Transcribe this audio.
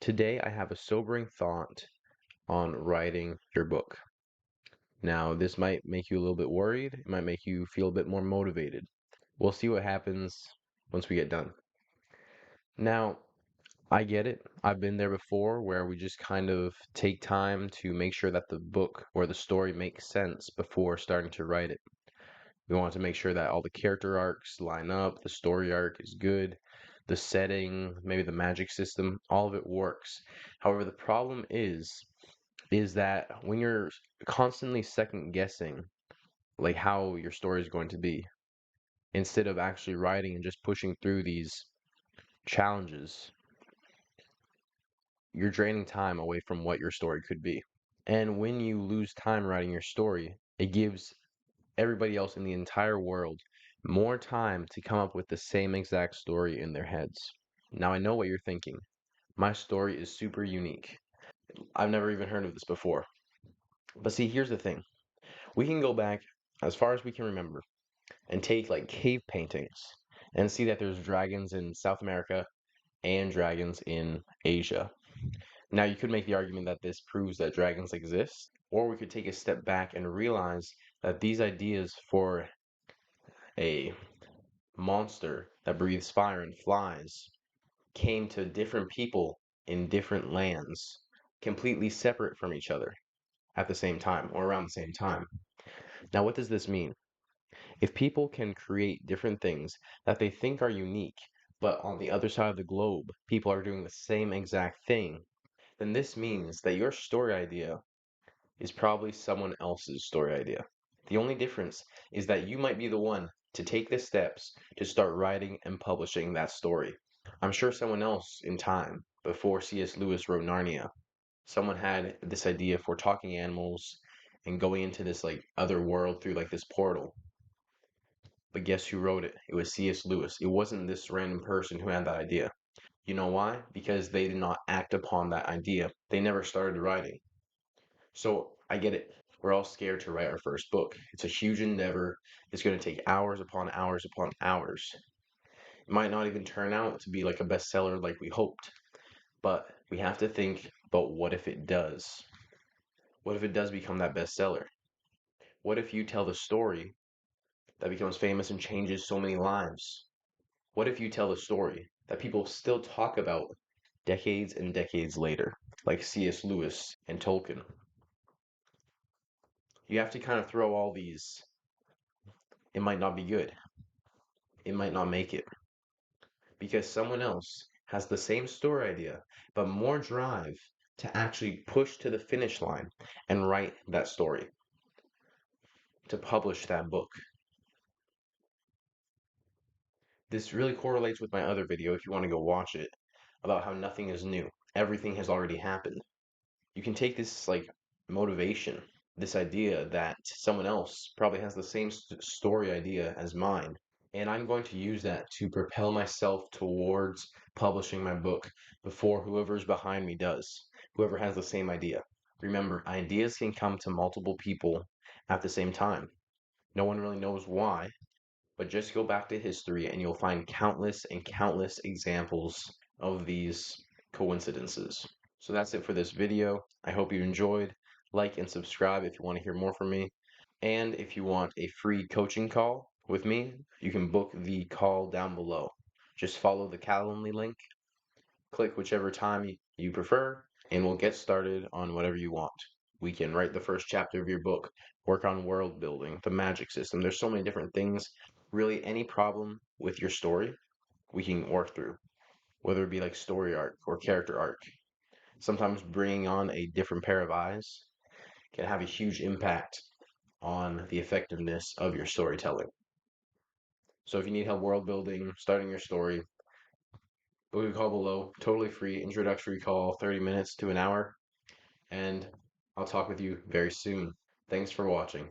Today, I have a sobering thought on writing your book. Now, this might make you a little bit worried. It might make you feel a bit more motivated. We'll see what happens once we get done. Now, I get it. I've been there before where we just kind of take time to make sure that the book or the story makes sense before starting to write it. We want to make sure that all the character arcs line up, the story arc is good, the setting, maybe the magic system, all of it works. However, the problem is that when you're constantly second guessing like how your story is going to be instead of actually writing and just pushing through these challenges, you're draining time away from what your story could be. And when you lose time writing your story, it gives everybody else in the entire world more time to come up with the same exact story in their heads. Now, I know what you're thinking. My story is super unique. I've never even heard of this before. But see, here's the thing. We can go back as far as we can remember and take like cave paintings and see that there's dragons in South America and dragons in Asia. Now, you could make the argument that this proves that dragons exist, or we could take a step back and realize that these ideas for a monster that breathes fire and flies came to different people in different lands, completely separate from each other at the same time or around the same time. Now, what does this mean? If people can create different things that they think are unique, but on the other side of the globe, people are doing the same exact thing, then this means that your story idea is probably someone else's story idea. The only difference is that you might be the one to take the steps to start writing and publishing that story. I'm sure someone else in time, before C.S. Lewis wrote Narnia, someone had this idea for talking animals and going into this like other world through like this portal. But guess who wrote it? It was C.S. Lewis. It wasn't this random person who had that idea. You know why? Because they did not act upon that idea. They never started writing. So I get it. We're all scared to write our first book. It's a huge endeavor. It's going to take hours upon hours upon hours. It might not even turn out to be like a bestseller like we hoped. But we have to think, but what if it does? What if it does become that bestseller? What if you tell the story that becomes famous and changes so many lives? What if you tell the story that people still talk about decades and decades later, like C.S. Lewis and Tolkien? You have to kind of throw all these. It might not be good. It might not make it because someone else has the same story idea, but more drive to actually push to the finish line and write that story, to publish that book. This really correlates with my other video if you want to go watch it about how nothing is new. Everything has already happened. You can take this like motivation, this idea that someone else probably has the same story idea as mine, and I'm going to use that to propel myself towards publishing my book before whoever's behind me does, whoever has the same idea. Remember, ideas can come to multiple people at the same time. No one really knows why, but just go back to history and you'll find countless and countless examples of these coincidences. So that's it for this video. I hope you enjoyed. Like and subscribe if you want to hear more from me. And if you want a free coaching call with me, you can book the call down below. Just follow the Calendly link, click whichever time you prefer, and we'll get started on whatever you want. We can write the first chapter of your book, work on world building, the magic system. There's so many different things. Really, any problem with your story, we can work through, whether it be like story arc or character arc. Sometimes bringing on a different pair of eyes can have a huge impact on the effectiveness of your storytelling. So if you need help world building, starting your story, book a call below, totally free, introductory call, 30 minutes to an hour, and I'll talk with you very soon. Thanks for watching.